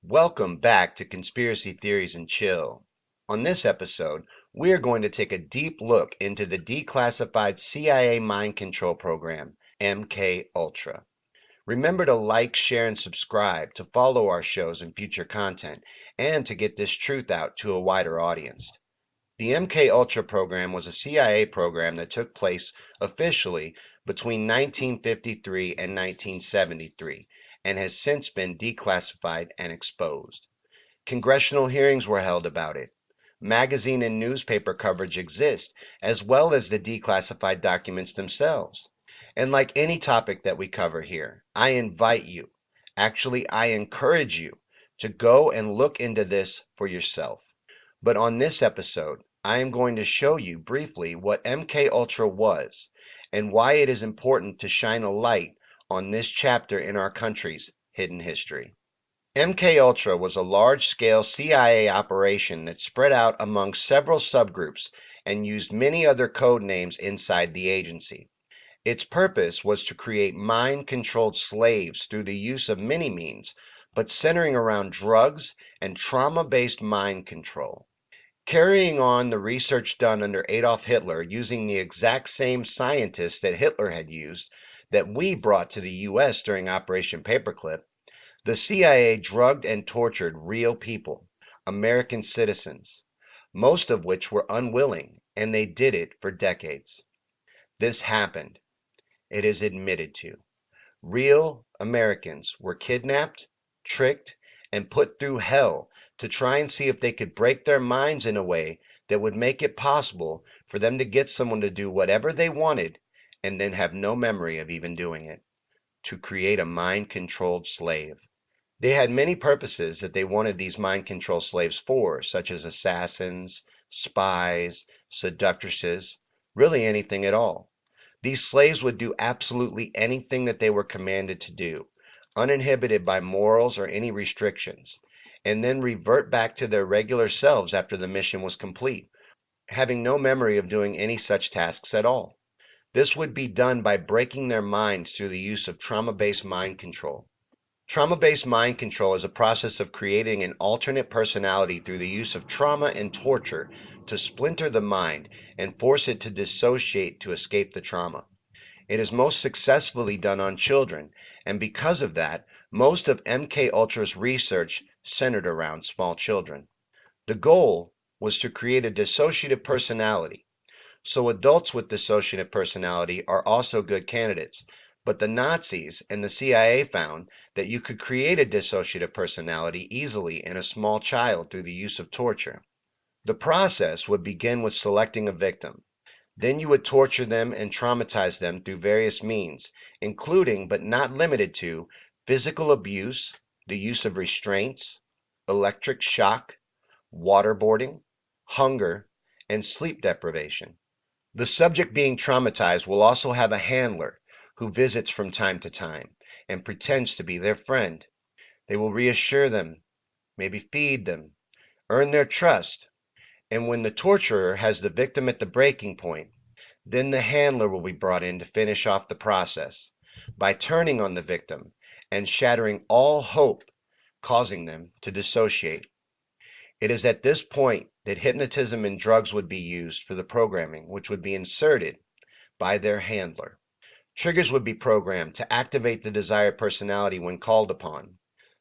Welcome back to Conspiracy Theories and Chill. On this episode, we are going to take a deep look into the declassified CIA mind control program, MK Ultra. Remember to like, share, and subscribe to follow our shows and future content, and to get this truth out to a wider audience. The MK Ultra program was a CIA program that took place officially between 1953 and 1973 and has since been declassified and exposed. Congressional hearings were held about it. Magazine and newspaper coverage exists, as well as the declassified documents themselves. And like any topic that we cover here, I invite you, actually, I encourage you to go and look into this for yourself. But on this episode, I am going to show you briefly what MK Ultra was and why it is important to shine a light on this chapter in our country's hidden history. MK Ultra was a large-scale CIA operation that spread out among several subgroups and used many other code names inside the agency. Its purpose was to create mind-controlled slaves through the use of many means, but centering around drugs and trauma-based mind control. Carrying on the research done under Adolf Hitler using the exact same scientists that Hitler had used that we brought to the U.S. during Operation Paperclip, the CIA drugged and tortured real people, American citizens, most of which were unwilling, and they did it for decades. This happened. It is admitted to. Real Americans were kidnapped, tricked, and put through hell to try and see if they could break their minds in a way that would make it possible for them to get someone to do whatever they wanted and then have no memory of even doing it, to create a mind-controlled slave. They had many purposes that they wanted these mind control slaves for, such as assassins, spies, seductresses, really anything at all. These slaves would do absolutely anything that they were commanded to do, uninhibited by morals or any restrictions, and then revert back to their regular selves after the mission was complete, having no memory of doing any such tasks at all. This would be done by breaking their minds through the use of trauma-based mind control. Trauma-based mind control is a process of creating an alternate personality through the use of trauma and torture to splinter the mind and force it to dissociate to escape the trauma. It is most successfully done on children, and because of that, most of MK Ultra's research centered around small children. The goal was to create a dissociative personality. So adults with dissociative personality are also good candidates. But the Nazis and the CIA found that you could create a dissociative personality easily in a small child through the use of torture. The process would begin with selecting a victim. Then you would torture them and traumatize them through various means, including but not limited to physical abuse, the use of restraints, electric shock, waterboarding, hunger, and sleep deprivation. The subject being traumatized will also have a handler who visits from time to time and pretends to be their friend. They will reassure them, maybe feed them, earn their trust, and when the torturer has the victim at the breaking point, then the handler will be brought in to finish off the process by turning on the victim and shattering all hope, causing them to dissociate. It is at this point that hypnotism and drugs would be used for the programming, which would be inserted by their handler. Triggers would be programmed to activate the desired personality when called upon.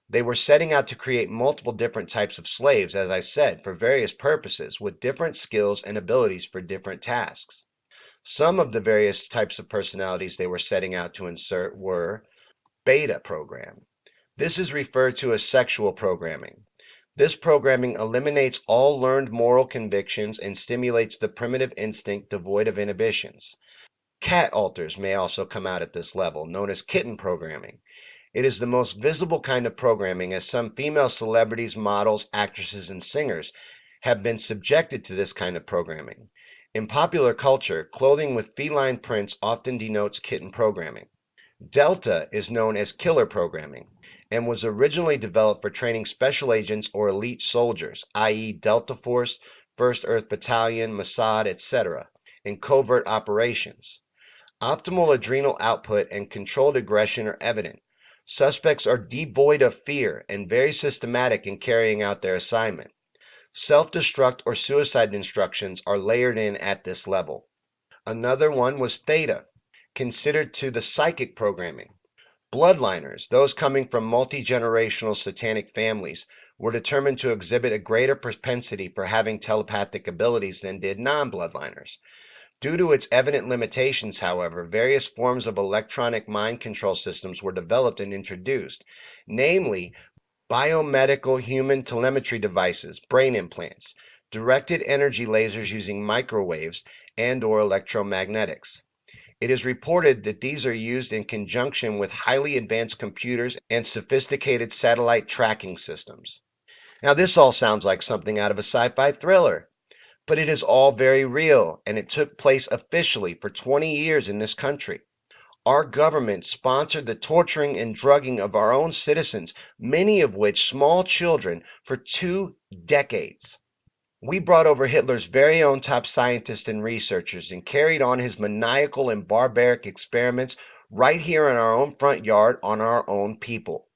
They were setting out to create multiple different types of slaves, as I said, for various purposes, with different skills and abilities for different tasks. Some of the various types of personalities they were setting out to insert were beta program. This is referred to as sexual programming. This programming eliminates all learned moral convictions and stimulates the primitive instinct devoid of inhibitions. Cat alters may also come out at this level, known as kitten programming. It is the most visible kind of programming, as some female celebrities, models, actresses, and singers have been subjected to this kind of programming. In popular culture, clothing with feline prints often denotes kitten programming. Delta is known as killer programming and was originally developed for training special agents or elite soldiers, i.e., Delta Force, 1st Earth Battalion, Mossad, etc., in covert operations. Optimal adrenal output and controlled aggression are evident. Suspects are devoid of fear and very systematic in carrying out their assignment. Self-destruct or suicide instructions are layered in at this level. Another one was theta, considered to the psychic programming. Bloodliners, those coming from multi-generational satanic families, were determined to exhibit a greater propensity for having telepathic abilities than did non-bloodliners. Due to its evident limitations, however, various forms of electronic mind control systems were developed and introduced, namely biomedical human telemetry devices, brain implants, directed energy lasers using microwaves and/or electromagnetics. It is reported that these are used in conjunction with highly advanced computers and sophisticated satellite tracking systems. Now, this all sounds like something out of a sci-fi thriller, but it is all very real, and it took place officially for 20 years in this country. Our government sponsored the torturing and drugging of our own citizens, many of which small children, for 2 decades. We brought over Hitler's very own top scientists and researchers and carried on his maniacal and barbaric experiments right here in our own front yard on our own people.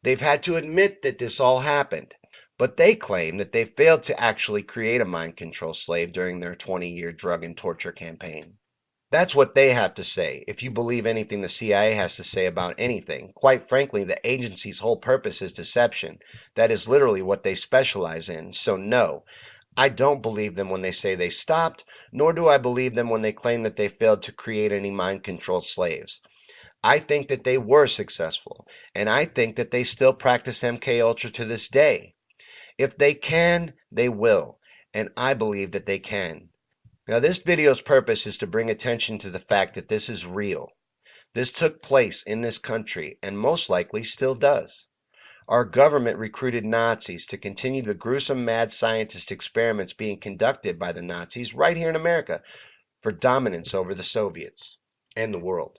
They've had to admit that this all happened, but they claim that they failed to actually create a mind control slave during their 20-year drug and torture campaign. That's what they have to say, if you believe anything the CIA has to say about anything. Quite frankly, the agency's whole purpose is deception. That is literally what they specialize in. So no, I don't believe them when they say they stopped, nor do I believe them when they claim that they failed to create any mind-controlled slaves. I think that they were successful, and I think that they still practice MK Ultra to this day. If they can, they will, and I believe that they can. Now, this video's purpose is to bring attention to the fact that this is real. This took place in this country, and most likely still does. Our government recruited Nazis to continue the gruesome mad scientist experiments being conducted by the Nazis right here in America for dominance over the Soviets and the world.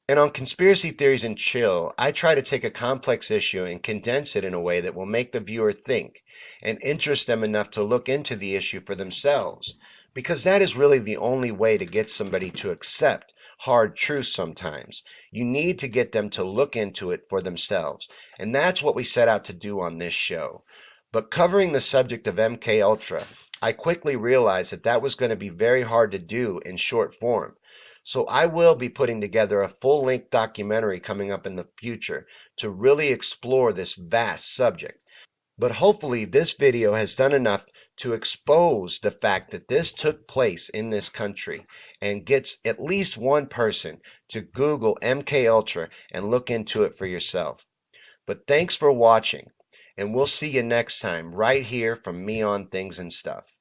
And on Conspiracy Theories and Chill, I try to take a complex issue and condense it in a way that will make the viewer think and interest them enough to look into the issue for themselves, because that is really the only way to get somebody to accept hard truths sometimes. You need to get them to look into it for themselves, and that's what we set out to do on this show. But covering the subject of MK Ultra, I quickly realized that that was going to be very hard to do in short form. So I will be putting together a full-length documentary coming up in the future to really explore this vast subject. But hopefully this video has done enough to expose the fact that this took place in this country and gets at least one person to Google MK Ultra and look into it for yourself. But thanks for watching, and we'll see you next time right here from me on Things and Stuff.